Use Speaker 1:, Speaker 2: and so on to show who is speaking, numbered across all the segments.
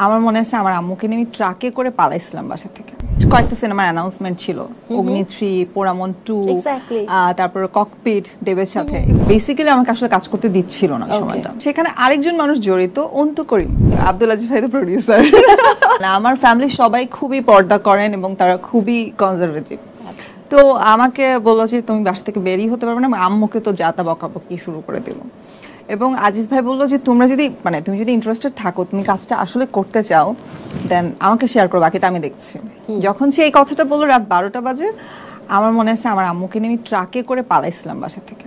Speaker 1: আমার মনে আছে আমার আম্মুকে নিয়ে আমি ট্রাকে করে পালাইছিলাম বাসা থেকে। কয়েকটা সিনেমার অ্যানাউন্সমেন্ট ছিল, অগ্নি-3, পোড়ামন 2, তারপর ককপিট দেবের সাথে। বেসিক্যালি আমাকে আসলে কাজ করতে দিচ্ছিল না সময়টা। সেখানে আরেকজন মানুষ জড়িত, অন্তু করিম, আব্দুল আজিজ ভাই তো প্রোডিউসার। আমার ফ্যামিলি সবাই খুবই পর্দা করেন এবং তারা খুবই কনজারভেটিভ। তো আমাকে বললো যে তুমি বাসা থেকে বেরিয়ে হতে পারবে না, আম্মুকে তো যাতা বকাবকি শুরু করে দিল। এবং আজিজ ভাই বললো যে তোমরা যদি তুমি যদি ইন্টারেস্টেড থাকো, তুমি কাজটা আসলে করতে চাও, দেন আমাকে শেয়ার করো, বাকিটা আমি দেখছি। যখন সে এই কথাটা বললো রাত 12টা বাজে, আমার মনে আছে আমার আম্মুকে নিয়ে আমি ট্রাকে করে পালাইছিলাম বাসা থেকে,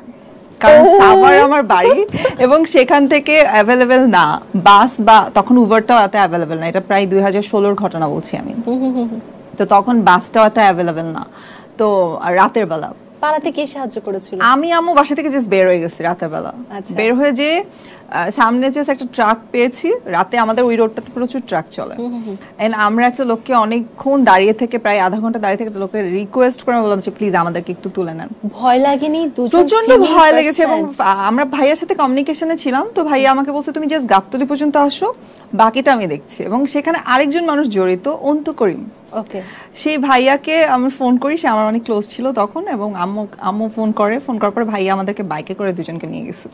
Speaker 1: কারণ সাভার আমার বাড়ি এবং সেখান থেকে অ্যাভেলেবেল না বাস, বা তখন উবারটাও এত অ্যাভেলেবেল না, এটা প্রায় 2016-র ঘটনা বলছি আমি। তো তখন বাসটাও এত অ্যাভেলেবেল না, তো রাতের বেলা
Speaker 2: পালাতে কে সাহায্য করেছিল?
Speaker 1: আমি আম্মু বাসা থেকে জাস্ট বের হয়ে গেছি রাতের বেলা। বের হয়ে যে সামনে জাস্ট একটা ট্রাক পেয়েছি, রাতে আমাদের ওই রোডটাতে প্রচুর ট্রাক চলে, এন্ড আমরা একটা লোককে অনেকক্ষণ দাঁড়িয়ে থেকে, প্রায় আধা ঘন্টা দাঁড়িয়ে থেকে একটা লোককে রিকোয়েস্ট করে বললাম যে প্লিজ আমাদেরকে একটু তুলে নেন।
Speaker 2: ভয় লাগেনি?
Speaker 1: প্রচন্ড ভয় লেগেছে। এবং আমরা ভাইয়ার সাথে কমিউনিকেশনে ছিলাম, তো ভাইয়া আমাকে বলছে তুমি জাস্ট গাবতলী পর্যন্ত আসো, বাকিটা আমি দেখছি। এবং সেখানে আরেকজন মানুষ জড়িত, অন্তু করিম। সেই ভাইয়াকে আমি ফোন করি, সে আমার অনেক ক্লোজ ছিল তখন, এবং আম্মু ফোন করার পর ভাইয়া আমাদেরকে বাইকে করে দুজনকে নিয়ে গেছে।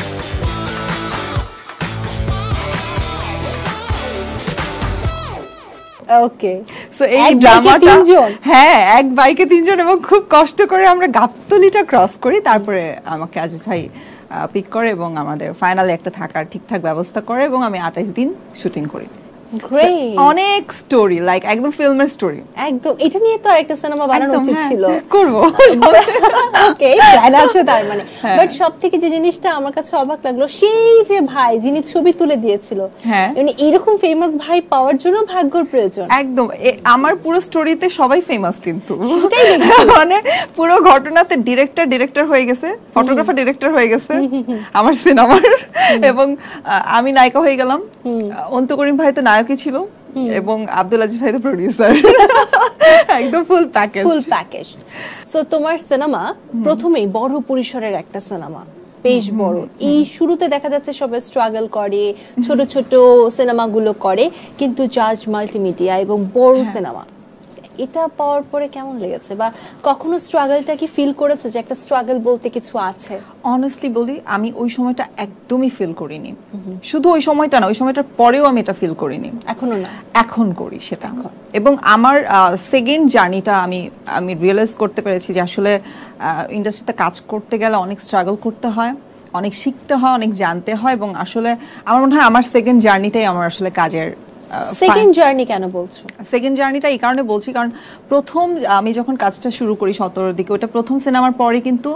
Speaker 2: ওকে,
Speaker 1: সো এই ড্রামাটা, হ্যাঁ, এক বাইকে 3 জন, এবং খুব কষ্ট করে আমরা গাবতলীটা ক্রস করি, তারপরে আমাকে আজিজ ভাই পিক করে এবং আমাদের ফাইনালে একটা থাকার ঠিকঠাক ব্যবস্থা করে, এবং আমি 28 দিন শুটিং করি। অনেক স্টোরি, লাইক একদম ফিল্মের স্টোরি
Speaker 2: একদম। এটা নিয়ে তো আরেকটা সিনেমা বানানো উচিত ছিল।
Speaker 1: করব,
Speaker 2: ওকে, প্ল্যান আছে তার মানে। বাট সবথেকে যে জিনিসটা আমার কাছে অবাক লাগলো, সেই যে ভাই যিনি ছবি তুলে দিয়েছিল, মানে এরকম ফেমাস ভাই পাওয়ার জন্য ভাগ্যর প্রয়োজন।
Speaker 1: একদম, আমার পুরো স্টোরিতে সবাই ফেমাস, কিন্তু মানে পুরো ঘটনাতে ডিরেক্টর হয়ে গেছে, ফটোগ্রাফার ডিরেক্টর হয়ে গেছে আমার সিনেমার, এবং আমি নায়িকা হয়ে গেলাম। অন্তু করিম ভাই তো নায়কই ছিল, এবং আব্দুল আজিজ ভাই তো প্রোডিউসার। একদম ফুল প্যাকেজ।
Speaker 2: সো তোমার সিনেমা প্রথমেই বড় পরিসরের একটা সিনেমা, বেশ বড়। এই শুরুতে দেখা যাচ্ছে সবাই স্ট্রাগল করে, ছোট ছোট সিনেমাগুলো করে, কিন্তু জাজ মাল্টিমিডিয়া এবং বড় সিনেমা, এটা পাওয়ার পরে কেমন লেগেছে? বা কখনো স্ট্রাগলটা কি ফিল করেছো যে একটা স্ট্রাগল বলতে কিছু আছে?
Speaker 1: অনেস্টলি বলি, আমি ওই সময়টা একদমই ফিল করিনি। শুধু ওই সময়টা না, ওই সময়টার পরেও আমি এটা ফিল করিনি।
Speaker 2: এখনো না?
Speaker 1: এখন করি সেটা। এবং আমার সেকেন্ড জার্নিটা আমি রিয়েলাইজ করতে পেরেছি যে আসলে ইন্ডাস্ট্রিতে কাজ করতে গেলে অনেক স্ট্রাগল করতে হয়, অনেক শিখতে হয়, অনেক জানতে হয়, এবং আসলে আমার মনে হয় আমার সেকেন্ড জার্নিটাই আমার আসলে কাজের।
Speaker 2: সেকেন্ড জার্নি কেন বলছো?
Speaker 1: সেকেন্ড জার্নিটা এই কারণে বলছি, কারণ প্রথম আমি যখন কাজটা শুরু করি 17-র দিকে, ওটা প্রথম সিনেমার পরে কিন্তু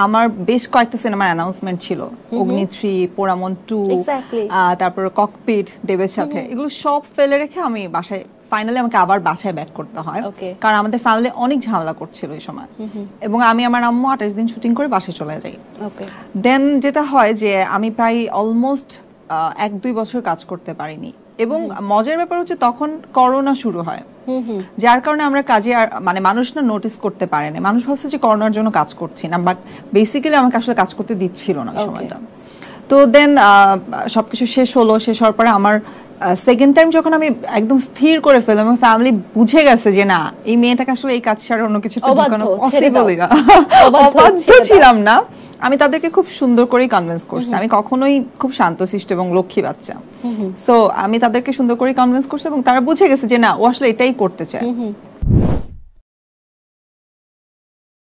Speaker 1: আমার বেশ কয়েকটা সিনেমার অ্যানাউন্সমেন্ট ছিল, অগ্নি-3, পোড়ামন 2, তারপর ককপিট দেবের সাথে। এগুলো সব ফেলে রেখে আমি বাসায়, ফাইনালি আমাকে আবার বাসায় ব্যাক করতে হয়, কারণ আমাদের ফ্যামিলি অনেক ঝামেলা করছিল ওই সময়। এবং আমি আমার আম্মু 28 দিন শুটিং করে বাসায় চলে যাই। দেন যেটা হয় যে আমি প্রায় অলমোস্ট 1-2 বছর কাজ করতে পারিনি। এবং মজার ব্যাপার হচ্ছে তখন করোনা শুরু হয়, যার কারণে আমরা কাজে মানে মানুষ না নোটিস করতে পারে না, মানুষ ভাবছে যে করোনার জন্য কাজ করছি না, বাট বেসিক্যালি আমাকে আসলে কাজ করতে দিচ্ছিল না সময়টা। তো দেন সবকিছু শেষ হওয়ার পরে আমার সেকেন্ড টাইম যখন আমি একদম স্থির করে ফেললাম, আমার ফ্যামিলি বুঝে গেছে যে না, এই মেয়েটাকে আসলে এই কাজ ছাড়া অন্য কিছু ছিলাম না, আমি তাদেরকে খুব সুন্দর করেই কনভিন্স করছি। আমি কখনোই খুব শান্তশিষ্ট এবং লক্ষ্মী বাচ্চা, সো আমি তাদেরকে সুন্দর করে কনভিন্স করছি, এবং তারা বুঝে গেছে যে না, ও আসলে এটাই করতে চায়।